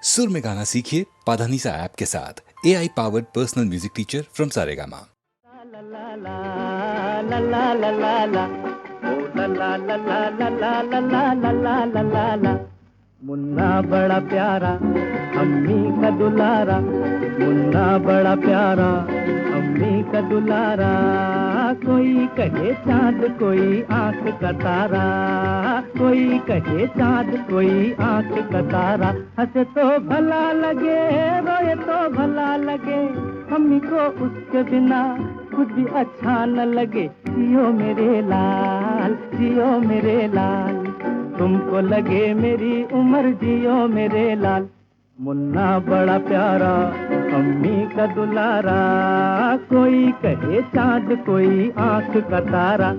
सुर में गाना सीखिए पाधानीसा ऐप के साथ। AI powered personal music teacher from Saregama. Munna बड़ा प्यारा अम्मी का दुलारा, मुन्ना बड़ा प्यारा अम्मी का दुलारा। कोई कहे चाँद कोई आँख का तारा, कोई कहे चाँद कोई आँख का तारा। हंसे तो भला लगे, रोए तो भला लगे, अम्मी को उसके बिना कुछ भी अच्छा न लगे। जियो मेरे लाल, जियो मेरे लाल, तुमको लगे मेरी उम्र, जियो मेरे लाल। मुन्ना बड़ा प्यारा अम्मी का दुलारा, कोई कहे चाँद कोई आँख का तारा।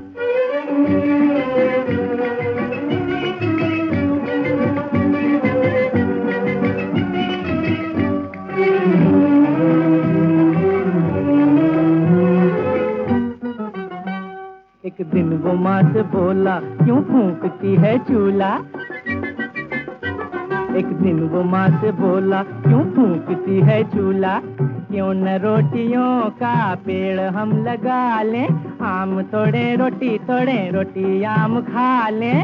एक दिन वो माँ से बोला, क्यों फूंकती है चूल्हा। एक दिन वो माँ से बोला, क्यों फूंकती है चूल्हा। क्यों न रोटियों का पेड़ हम लगा लें, आम तोड़े रोटी आम खा लें।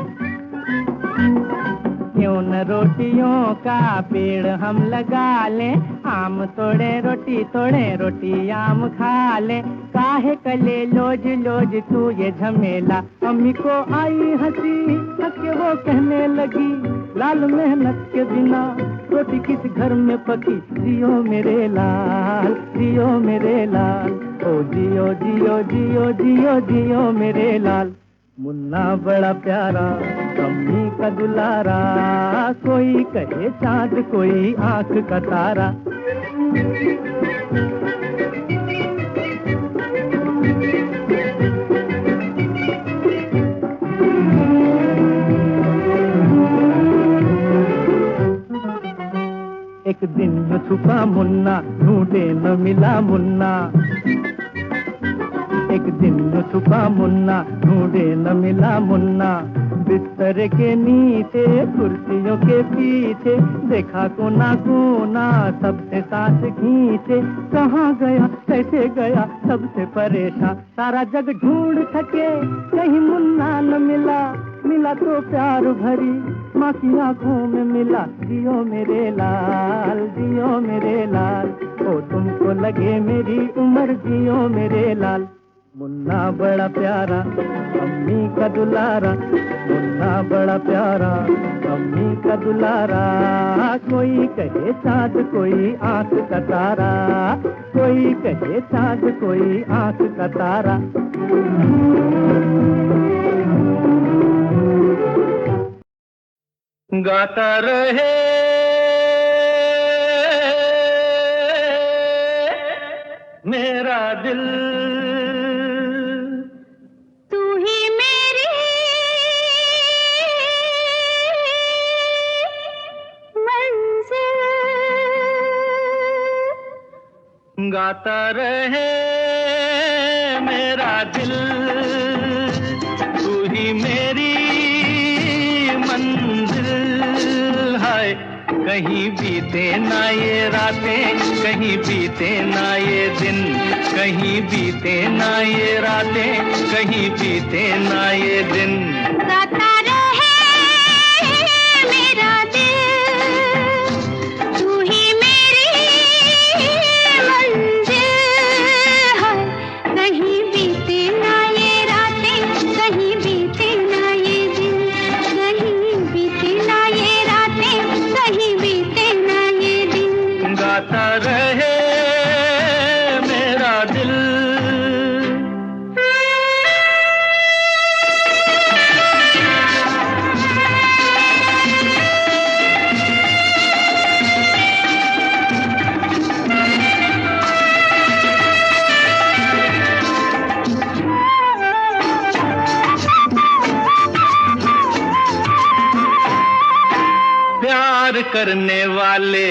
क्यों न रोटियों का पेड़ हम लगा लें, आम तोड़े रोटी आम खा लें। काहे कले लोज लोज तू ये झमेला। अम्मी को आई हंसी, हंस के वो कहने लगी, लाल मेहनत के बिना रोटी किस घर में पकी। जियो मेरे लाल, जियो मेरे लाल, ओ जियो जियो जियो जियो जियो मेरे लाल। मुन्ना बड़ा प्यारा अम्मी का दुलारा, कोई कहे चाँद कोई आँख का तारा। एक दिन में छुपा मुन्ना, ढूंढे न मिला मुन्ना। एक दिन में छुपा मुन्ना, ढूंढे न मिला मुन्ना। बिस्तर के नीचे कुर्सियों के पीछे, देखा कोना कोना सबसे सांस खींचे। कहाँ गया कैसे गया सबसे परेशान, सारा जग ढूंढ थके कहीं मुन्ना न मिला। मिला तो प्यार भरी माँ की आंखों में मिला। जियो मेरे लाल, जियो मेरे लाल, ओ तुमको लगे मेरी उम्र, जियो मेरे लाल। मुन्ना बड़ा प्यारा अम्मी का दुलारा, मुन्ना बड़ा प्यारा अम्मी का दुलारा। कोई कहे चाँद कोई आँख का तारा, कोई कहे चाँद कोई आँख का तारा। गाता रहे मेरा दिल, तू ही मेरी मंजिल। गाता रहे मेरा दिल, तू ही मेरी मंजिल। हाय कहीं बीते ना ये रातें, कहीं बीते ना ये दिन, कहीं बीते ना ये रातें, कहीं बीते ना ये दिन। गाता रहे मेरा दिल, तू ही मेरी मंजिल। हाय कहीं बीते ना ये रातें, कहीं बीते ना ये दिन, कहीं बीते ना ये रातें, कहीं बीते ना ये दिन। गाता रहे मेरा दिल। प्यार करने वाले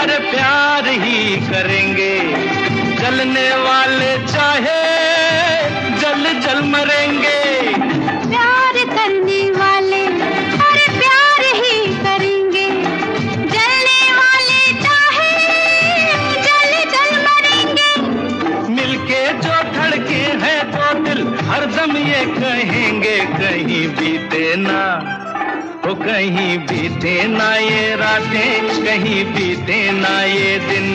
अरे प्यार ही करेंगे, जलने वाले चाहे जल जल मरेंगे। प्यार करने वाले अरे प्यार ही करेंगे, जलने वाले बीते ना, वो कहीं बीते ना ये रातें, कहीं बीते ना ये दिन।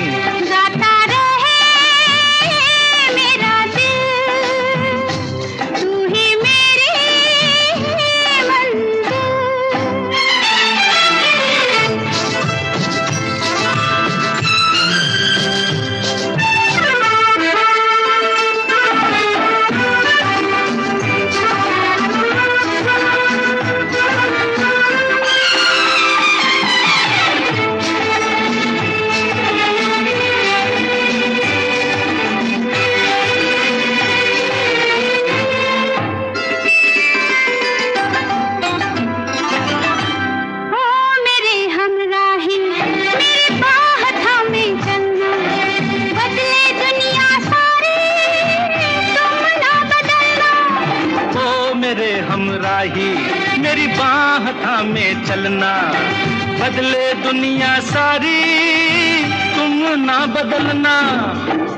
गाता रहे मेरा दिल, तू ही मेरी मेरी बाह थामे चलना, बदले दुनिया सारी तुम ना बदलना।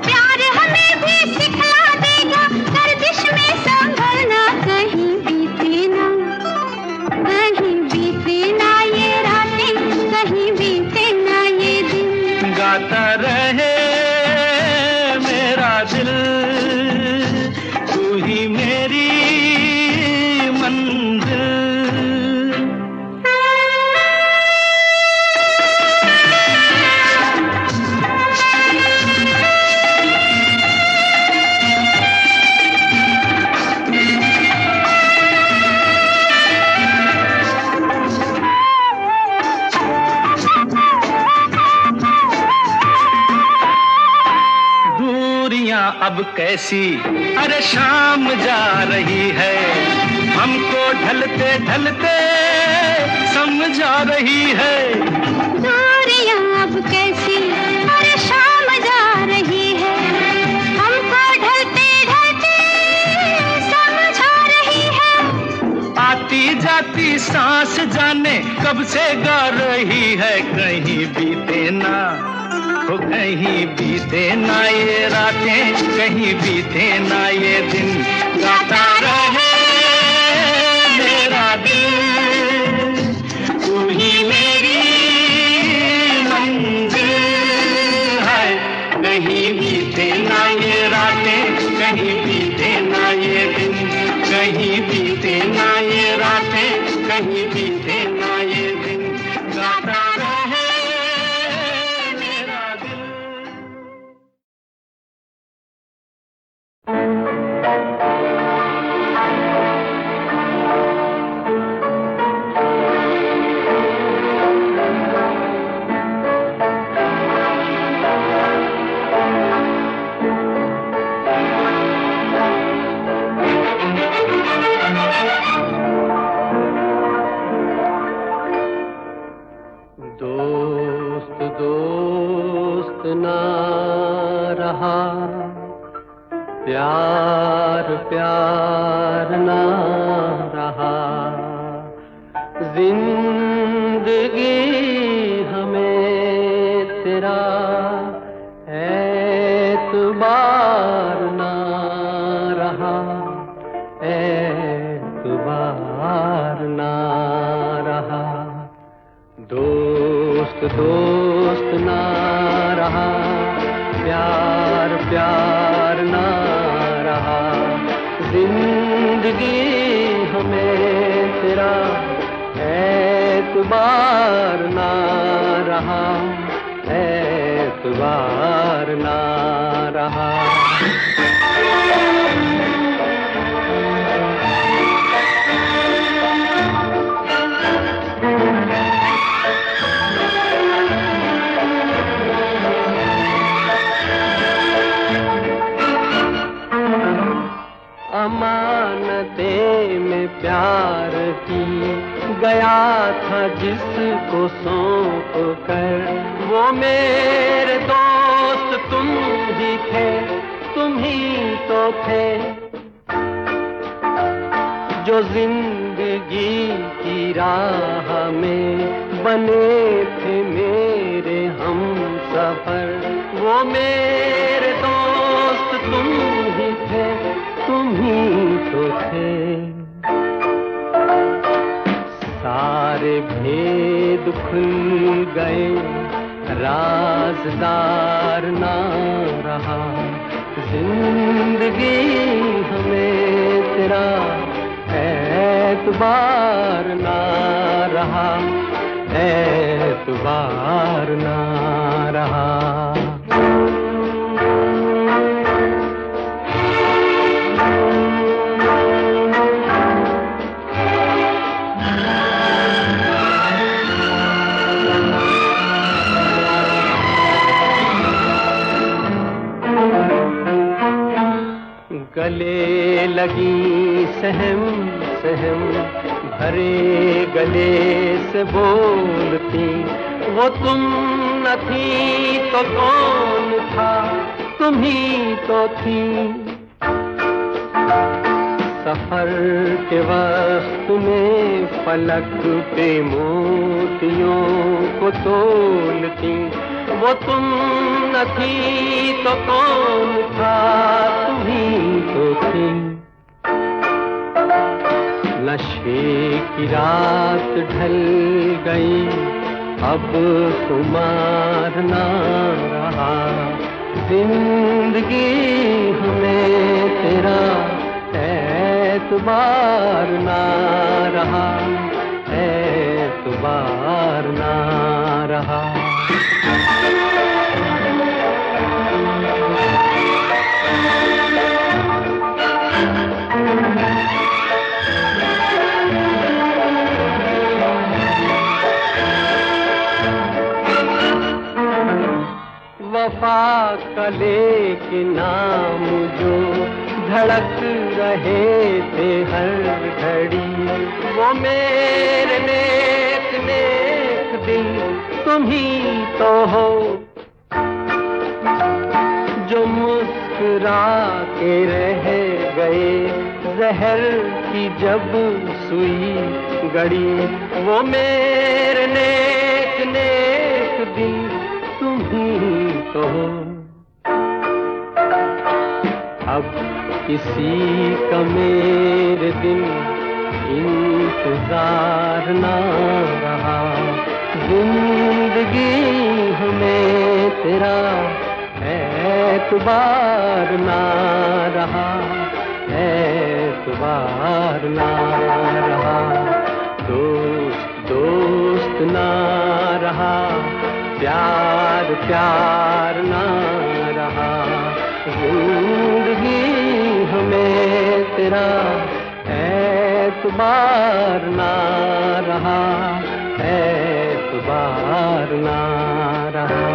प्यार हमें भी सिखला देगा, गर्दिश में संभलना, कहीं बीते ना, कहीं बीते ना ये रातें, कहीं बीते ना ये दिन। गाता रहे मेरा दिल, तू ही मेरी मंजिल। अब कैसी अरे शाम जा रही है, हमको ढलते ढलते समझा रही है। दूरियां अब कैसी अरे शाम जा रही है, हमको ढलते ढलते समझा रही है। आती जाती सांस जाने कब से गा रही है, कहीं बीते ना, वो कहीं बीते ना ये रातें, कहीं बीते ना ये दिन। गाता रहे मेरा दिल, तू ही मेरी मंजिल है। कहीं बीते ना ये रातें, कहीं बीते ना ये दिन, कहीं बीते ना ये रातें, कहीं बीते ना ये दिन। गाता रहे प्यार प्यार ना रहा, जिंदगी हमें तेरा एतबार ना रहा, एतबार ना रहा। दोस्त दोस्त ना रहा, प्यार प्यार ना रहा, जिंदगी हमें तेरा एतबार ना रहा, एतबार ना रहा। अमानते में प्यार की गया था जिसको सौंप कर, वो मेरे दोस्त तुम ही थे, तुम ही तो थे जो जिंदगी की राह में बने थे मेरे हम सफर। वो मेरे दोस्त तुम ही थे, तुम ही तो थे। सारे भेद खुल गए, राज़दार ना रहा जिंदगी हमें तेरा एतबार ना रहा, एतबार ना रहा। गले लगी सहम सहम भरे गले से बोलती, वो तुम न थी तो कौन था, तुम ही तो थी। सफर के वक्त में फलक पे मोतियों को तोलती, वो तुम न थी तो कौन था, तुम ही तो थी। नशे की रात ढल गई, अब खुमार ना रहा, जिंदगी हमें तेरा एतबार ना रहा, एतबार ना रहा। वफा का लेके नाम जो धड़क रहे थे हर घड़ी, वो मेरे नेक नेक दिल तुम ही तो हो, जो मुस्कुरा के रह गए जहर की जब सुई गड़ी, वो मेरे नेक नेक दिल तुम ही तो हो। अब किसी का मेरे दिन इंतजार ना रहा, जिंदगी हमें तेरा एतबार ना रहा, एतबार ना रहा। दोस्त दोस्त ना रहा, प्यार प्यार ना रहा, जिंदगी हमें तेरा एतबार ना रहा, एतबार ना रहा।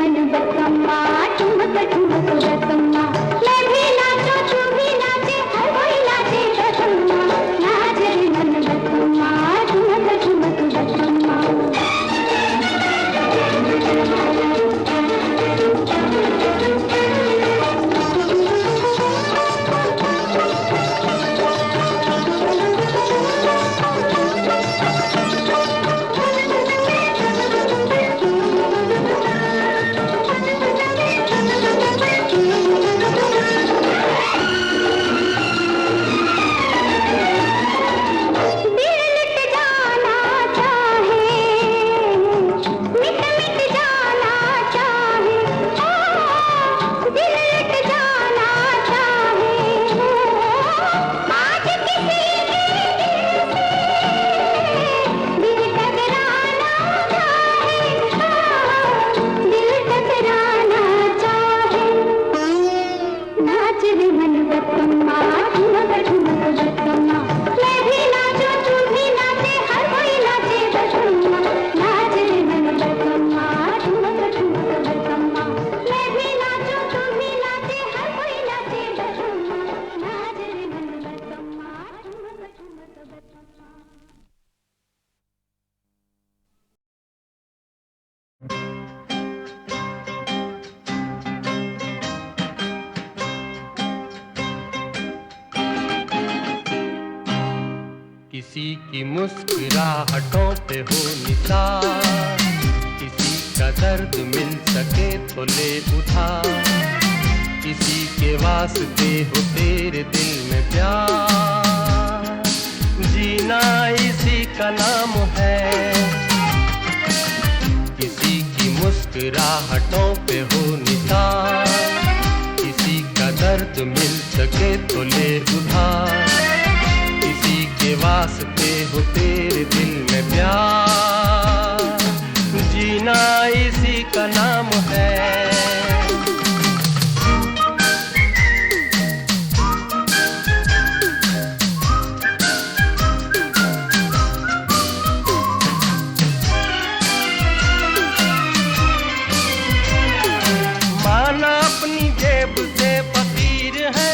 मन बसम्मा ठुमक ठुमक बसम्मा मैं भी नाचो तू भी नाचे हर कोई नाचे बसम्मा नाच रे मन बसम्मा ठुमक ठुमक बसम्मा किसी की मुस्कुराहटों पे हो निसार, किसी का दर्द मिल सके तो ले उधार, किसी के वास्ते हो तेरे दिल में प्यार, जीना इसी का नाम है। किसी की मुस्कुराहटों पे हो निसार, किसी का दर्द मिल सके तो ले उधार, किसी के वास्ते हो तेरे दिल में प्यार, जीना इसी का नाम है। माना अपनी जेब से फकीर है,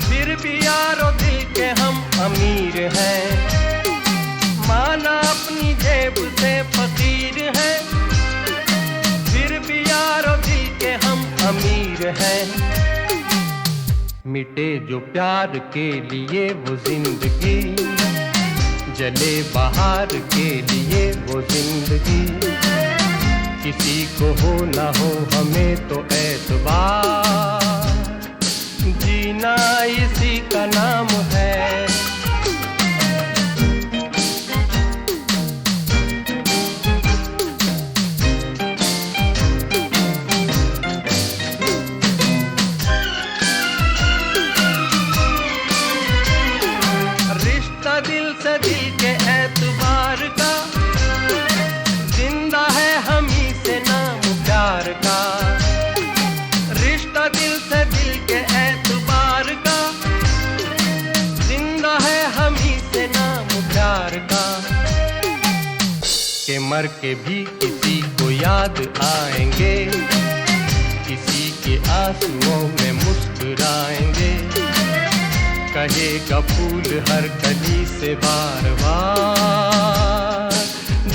फिर भी यारो दिल के हम अमीर हैं। माना अपनी जेब से फकीर है, फिर भी यारो दिल के हम अमीर हैं। मिटे जो प्यार के लिए वो जिंदगी, जले बाहर के लिए वो जिंदगी, किसी को हो ना हो हमें तो एतबार, जीना इसी का नाम है। रिश्ता दिल से दिल के एतबार का, जिंदा है हम ही से नाम प्यार का। रिश्ता दिल से दिल के एतबार का, जिंदा है हम ही से नाम प्यार का। के मर के भी किसी को याद आएंगे, किसी के आंसुओं में मुस्कुराएंगे, कहेगा फूल हर कली से बार बार,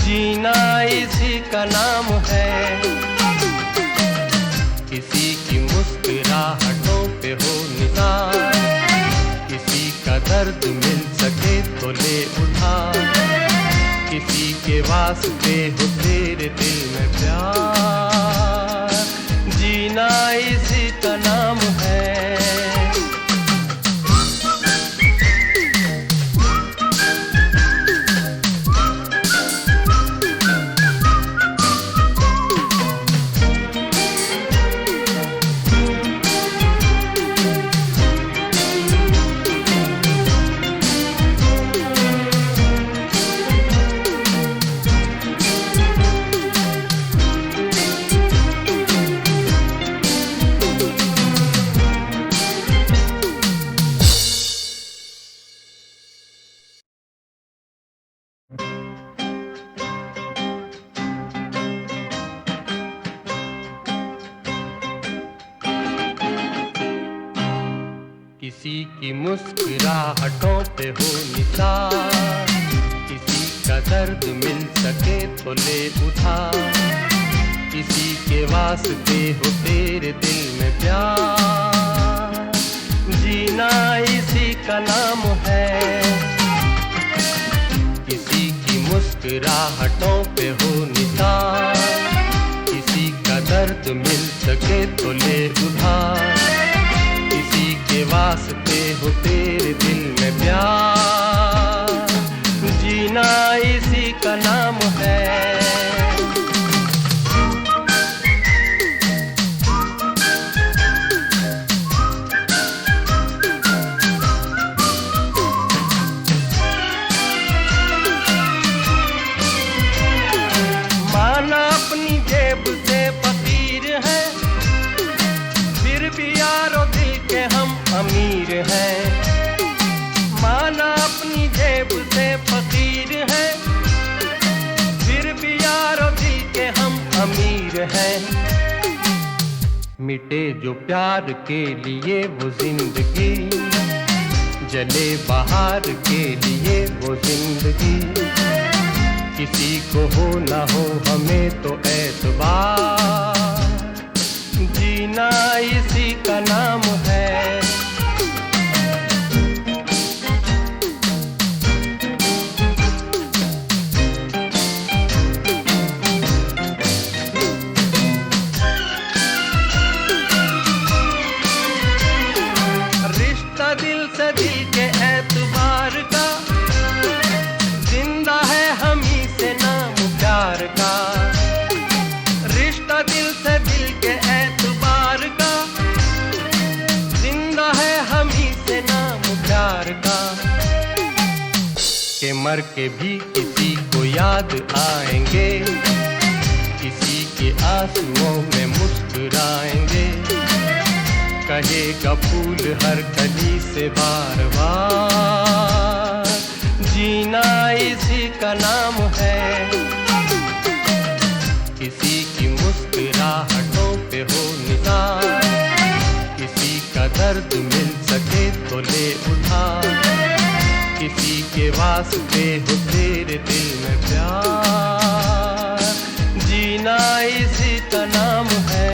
जीना इसी का नाम है। किसी की मुस्कुराहटों पे हो निसार, किसी का दर्द मिल सके तो ले उधार, किसी के वास्ते हो तेरे दिल में प्यार, जीना इसी का नाम है। की मुस्कुराहटों पे हो निसार, किसी का दर्द मिल सके तो ले उधार, किसी के वास्ते हो तेरे दिल में प्यार, जीना इसी का नाम है। किसी की मुस्कुराहटों पे हो निसार, किसी का दर्द मिल सके तो ले उधार, किसी के वास्ते हो तेरे दिल में प्यार, जीना इसी का नाम है। माना अपनी जेब से फकीर है, फिर भी यारो दिल के हम अमीर हैं। माना अपनी जेब से फकीर है, फिर भी यारो दिल के हम अमीर हैं। मिटे जो प्यार के लिए वो जिंदगी, जले बाहर के लिए वो जिंदगी, किसी को हो ना हो हमें तो एतबार, जीना इसी का नाम है। रिश्ता दिल से दिल के एतबार का, जिंदा है हम ही से नाम प्यार का। रिश्ता दिल से दिल के एतबार का, जिंदा है हम ही से नाम प्यार का। के मर के भी किसी को याद आएंगे, किसी के आंसुओं में मुस्कुराएंगे, कहेगा फूल हर कली से बार बार, जीना इसी का नाम है। किसी की मुस्कुराहटों पे हो निसार, किसी का दर्द मिल सके तो ले उधार, किसी के वास्ते हो तेरे दिल में प्यार, जीना इसी का नाम है।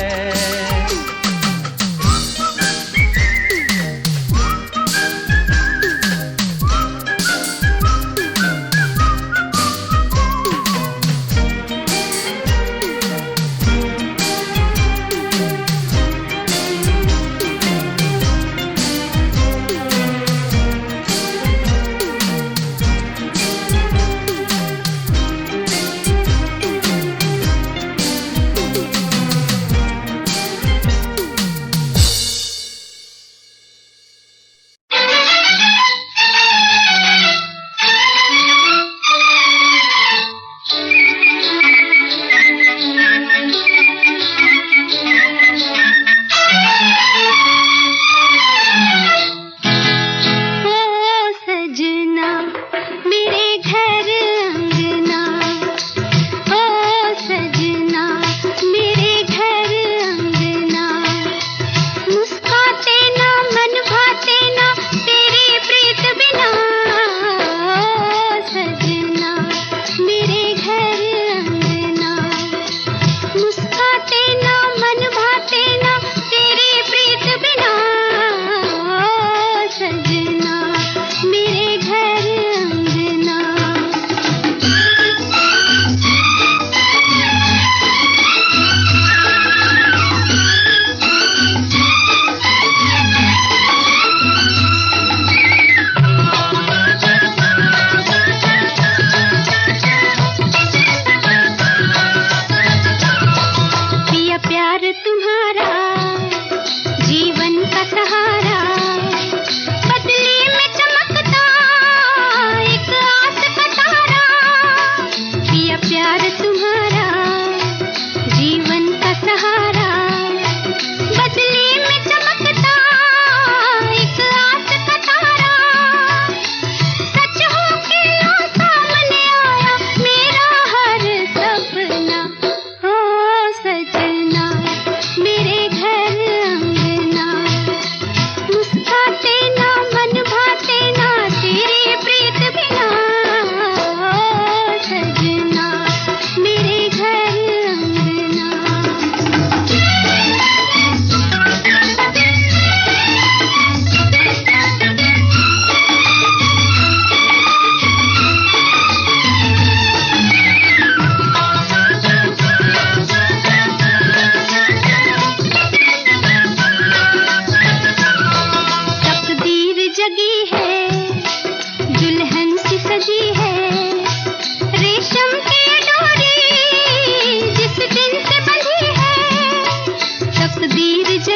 प्यार तुम्हारा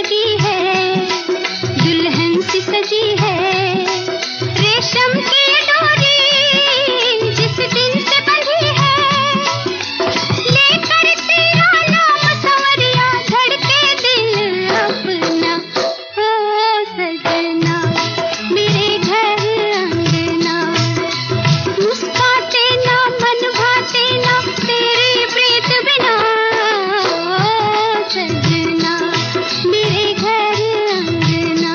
लगी है, दुल्हन सी सजी है, रेशम की डोरी जिस दिन से बंधी है, लेकर तेरा नाम संवरिया धड़के दिल अपना, ओ सजना मेरे घर अंगना, मुस्काते ना मन भाते ना तेरी प्रीत बिना, ओ सजना मेरे घर अंगना।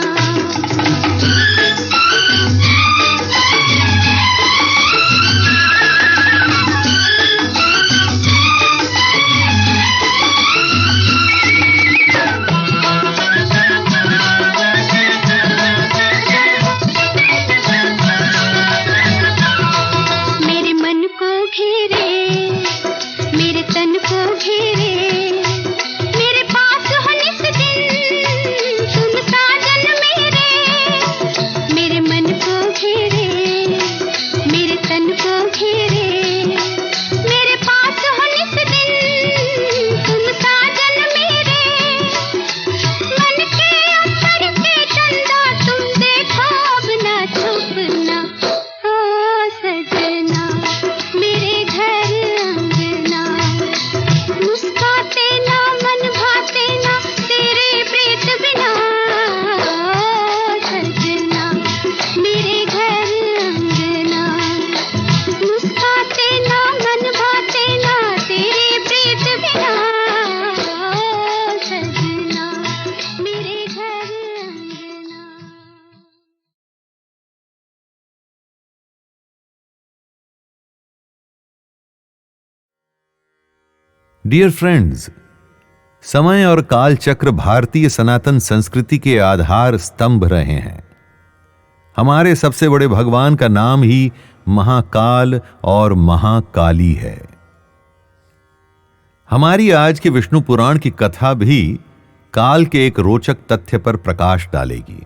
मेरे मन को घेरे, मेरे तन को घेरे, मेरे पास हो निस दिन तुम साजन मेरे, मेरे मन को घेरे, मेरे तन को घेरे, मेरे पास हो निस दिन तुम साजन मेरे, मन के अंतर के चंदा तुम देखो अब ना छुपना, ओ सजना मेरे घर अंगना, मुस्काते ना मन भाते ना तेरे प्रीत बिना, ओ सजना मेरे घर अंगना, मुस्काते ना मन भाते ना तेरे प्रीत बिना, ओ सजना मेरे घर अंगना। डियर फ्रेंड्स, समय और काल चक्र भारतीय सनातन संस्कृति के आधार स्तंभ रहे हैं। हमारे सबसे बड़े भगवान का नाम ही महाकाल और महाकाली है। हमारी आज के विष्णु पुराण की कथा भी काल के एक रोचक तथ्य पर प्रकाश डालेगी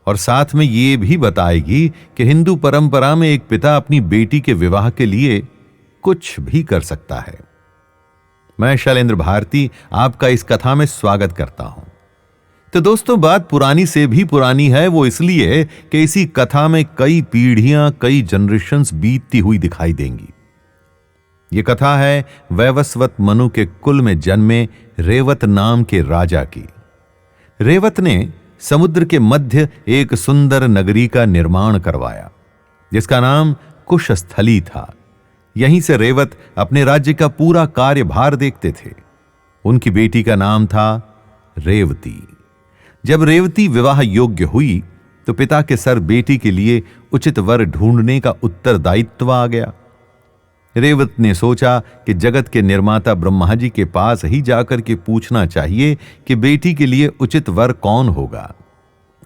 और साथ में ये भी बताएगी कि हिंदू परंपरा में एक पिता अपनी बेटी के विवाह के लिए कुछ भी कर सकता है। मैं शैलेंद्र भारती आपका इस कथा में स्वागत करता हूं। तो दोस्तों, बात पुरानी से भी पुरानी है, वो इसलिए कि इसी कथा में कई पीढ़ियां, कई जनरेशंस बीतती हुई दिखाई देंगी। ये कथा है वैवस्वत मनु के कुल में जन्मे रेवत नाम के राजा की। रेवत ने समुद्र के मध्य एक सुंदर नगरी का निर्माण करवाया जिसका नाम कुशस्थली था। यहीं से रेवत अपने राज्य का पूरा कार्यभार देखते थे। उनकी बेटी का नाम था रेवती। जब रेवती विवाह योग्य हुई तो पिता के सर बेटी के लिए उचित वर ढूंढने का उत्तरदायित्व आ गया। रेवत ने सोचा कि जगत के निर्माता ब्रह्मा जी के पास ही जाकर के पूछना चाहिए कि बेटी के लिए उचित वर कौन होगा।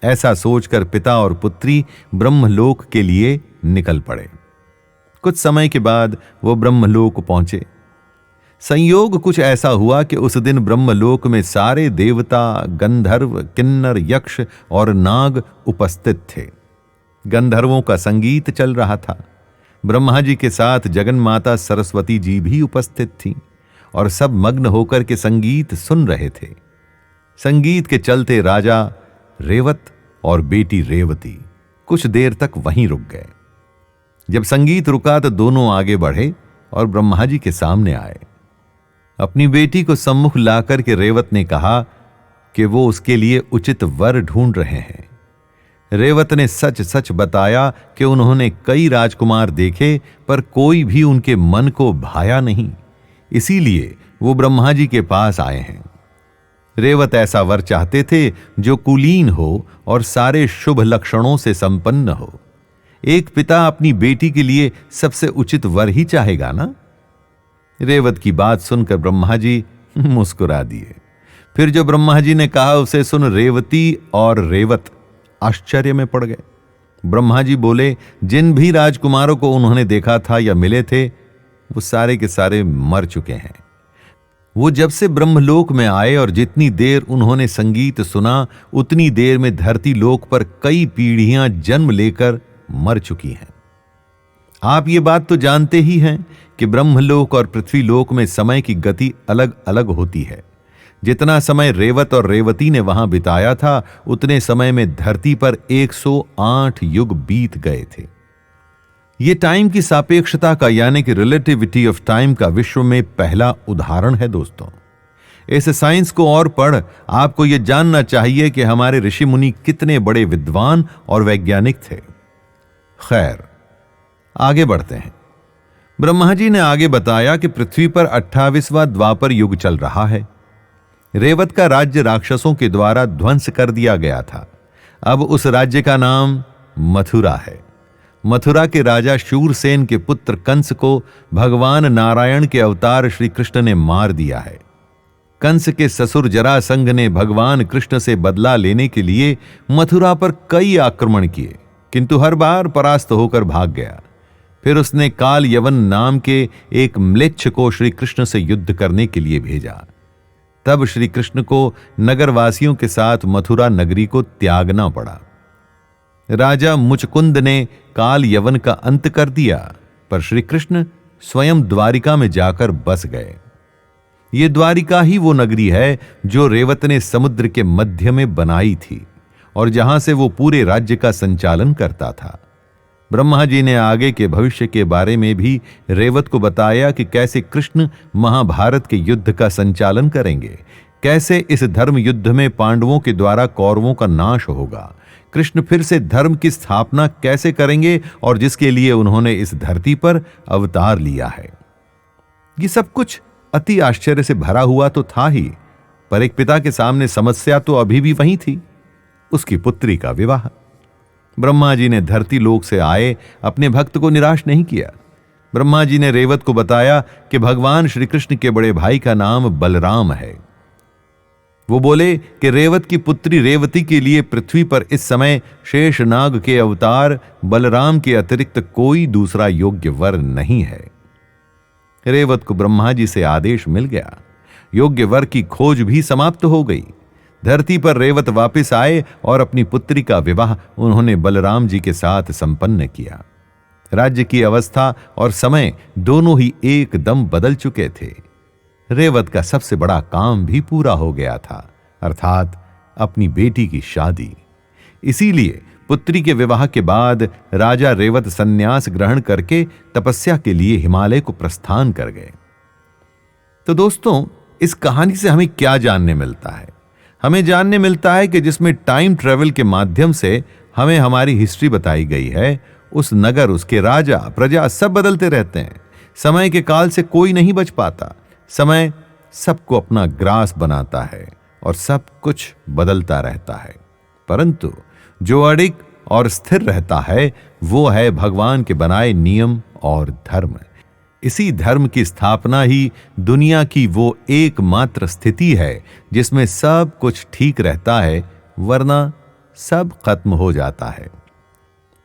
ऐसा सोचकर पिता और पुत्री ब्रह्मलोक के लिए निकल पड़े। कुछ समय के बाद वो ब्रह्मलोक पहुंचे। संयोग कुछ ऐसा हुआ कि उस दिन ब्रह्मलोक में सारे देवता, गंधर्व, किन्नर, यक्ष और नाग उपस्थित थे। गंधर्वों का संगीत चल रहा था। ब्रह्मा जी के साथ जगन माता सरस्वती जी भी उपस्थित थीं और सब मग्न होकर के संगीत सुन रहे थे। संगीत के चलते राजा रेवत और बेटी रेवती कुछ देर तक वहीं रुक गए। जब संगीत रुका तो दोनों आगे बढ़े और ब्रह्मा जी के सामने आए। अपनी बेटी को सम्मुख लाकर के रेवत ने कहा कि वो उसके लिए उचित वर ढूंढ रहे हैं। रेवत ने सच सच बताया कि उन्होंने कई राजकुमार देखे पर कोई भी उनके मन को भाया नहीं, इसीलिए वो ब्रह्मा जी के पास आए हैं। रेवत ऐसा वर चाहते थे जो कुलीन हो और सारे शुभ लक्षणों से संपन्न हो। एक पिता अपनी बेटी के लिए सबसे उचित वर ही चाहेगा ना। रेवत की बात सुनकर ब्रह्मा जी मुस्कुरा दिए। फिर जो ब्रह्मा जी ने कहा उसे सुन रेवती और रेवत आश्चर्य में पड़ गए। ब्रह्मा जी बोले, जिन भी राजकुमारों को उन्होंने देखा था या मिले थे वो सारे के सारे मर चुके हैं। वो जब से ब्रह्मलोक में आए और जितनी देर उन्होंने संगीत सुना उतनी देर में धरती लोक पर कई पीढ़ियां जन्म लेकर मर चुकी हैं। आप ये बात तो जानते ही हैं कि ब्रह्मलोक और पृथ्वीलोक में समय की गति अलग अलग होती है। जितना समय रेवत और रेवती ने वहां बिताया था, उतने समय में धरती पर 108 युग बीत गए थे। यह टाइम की सापेक्षता का यानी कि रिलेटिविटी ऑफ टाइम का विश्व में पहला उदाहरण है दोस्तों। इस साइंस को और पढ़ आपको यह जानना चाहिए कि हमारे ऋषि मुनि कितने बड़े विद्वान और वैज्ञानिक थे। खैर, आगे बढ़ते हैं। ब्रह्मा जी ने आगे बताया कि पृथ्वी पर 28वां द्वापर युग चल रहा है। रेवत का राज्य राक्षसों के द्वारा ध्वंस कर दिया गया था। अब उस राज्य का नाम मथुरा है। मथुरा के राजा शूरसेन के पुत्र कंस को भगवान नारायण के अवतार श्री कृष्ण ने मार दिया है। कंस के ससुर जरासंध ने भगवान कृष्ण से बदला लेने के लिए मथुरा पर कई आक्रमण किए, किंतु हर बार परास्त होकर भाग गया। फिर उसने काल यवन नाम के एक म्लेच्छ को श्री कृष्ण से युद्ध करने के लिए भेजा। तब श्री कृष्ण को नगरवासियों के साथ मथुरा नगरी को त्यागना पड़ा। राजा मुचकुंद ने काल यवन का अंत कर दिया, पर श्री कृष्ण स्वयं द्वारिका में जाकर बस गए। ये द्वारिका ही वो नगरी है जो रेवत ने समुद्र के मध्य में बनाई थी और जहां से वो पूरे राज्य का संचालन करता था। ब्रह्मा जी ने आगे के भविष्य के बारे में भी रेवत को बताया कि कैसे कृष्ण महाभारत के युद्ध का संचालन करेंगे, कैसे इस धर्म युद्ध में पांडवों के द्वारा कौरवों का नाश होगा, कृष्ण फिर से धर्म की स्थापना कैसे करेंगे और जिसके लिए उन्होंने इस धरती पर अवतार लिया है। ये सब कुछ अति आश्चर्य से भरा हुआ तो था ही, पर एक पिता के सामने समस्या तो अभी भी वही थी, उसकी पुत्री का विवाह। ब्रह्मा जी ने धरती लोक से आए अपने भक्त को निराश नहीं किया। ब्रह्मा जी ने रेवत को बताया कि भगवान श्री कृष्ण के बड़े भाई का नाम बलराम है। वो बोले कि रेवत की पुत्री रेवती के लिए पृथ्वी पर इस समय शेषनाग के अवतार बलराम के अतिरिक्त कोई दूसरा योग्य वर नहीं है। रेवत को ब्रह्मा जी से आदेश मिल गया। योग्य वर की खोज भी समाप्त हो गई। धरती पर रेवत वापस आए और अपनी पुत्री का विवाह उन्होंने बलराम जी के साथ संपन्न किया। राज्य की अवस्था और समय दोनों ही एकदम बदल चुके थे। रेवत का सबसे बड़ा काम भी पूरा हो गया था, अर्थात अपनी बेटी की शादी। इसीलिए पुत्री के विवाह के बाद राजा रेवत संन्यास ग्रहण करके तपस्या के लिए हिमालय को प्रस्थान कर गए। तो दोस्तों, इस कहानी से हमें क्या जानने मिलता है? हमें जानने मिलता है कि जिसमें टाइम ट्रेवल के माध्यम से हमें हमारी हिस्ट्री बताई गई है, उस नगर, उसके राजा, प्रजा सब बदलते रहते हैं। समय के काल से कोई नहीं बच पाता। समय सबको अपना ग्रास बनाता है और सब कुछ बदलता रहता है, परंतु जो अडिग और स्थिर रहता है वो है भगवान के बनाए नियम और धर्म। इसी धर्म की स्थापना ही दुनिया की वो एकमात्र स्थिति है जिसमें सब कुछ ठीक रहता है, वरना सब खत्म हो जाता है।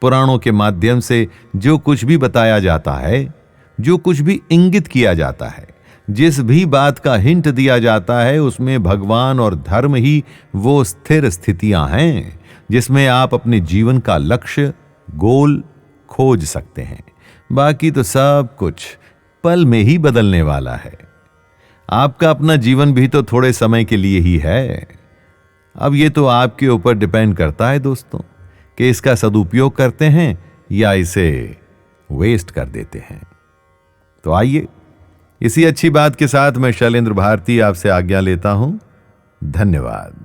पुराणों के माध्यम से जो कुछ भी बताया जाता है, जो कुछ भी इंगित किया जाता है, जिस भी बात का हिंट दिया जाता है, उसमें भगवान और धर्म ही वो स्थिर स्थितियां हैं जिसमें आप अपने जीवन का लक्ष्य, गोल खोज सकते हैं। बाकी तो सब कुछ पल में ही बदलने वाला है। आपका अपना जीवन भी तो थोड़े समय के लिए ही है। अब ये तो आपके ऊपर डिपेंड करता है दोस्तों कि इसका सदुपयोग करते हैं या इसे वेस्ट कर देते हैं। तो आइए, इसी अच्छी बात के साथ मैं शैलेंद्र भारती आपसे आज्ञा लेता हूं। धन्यवाद।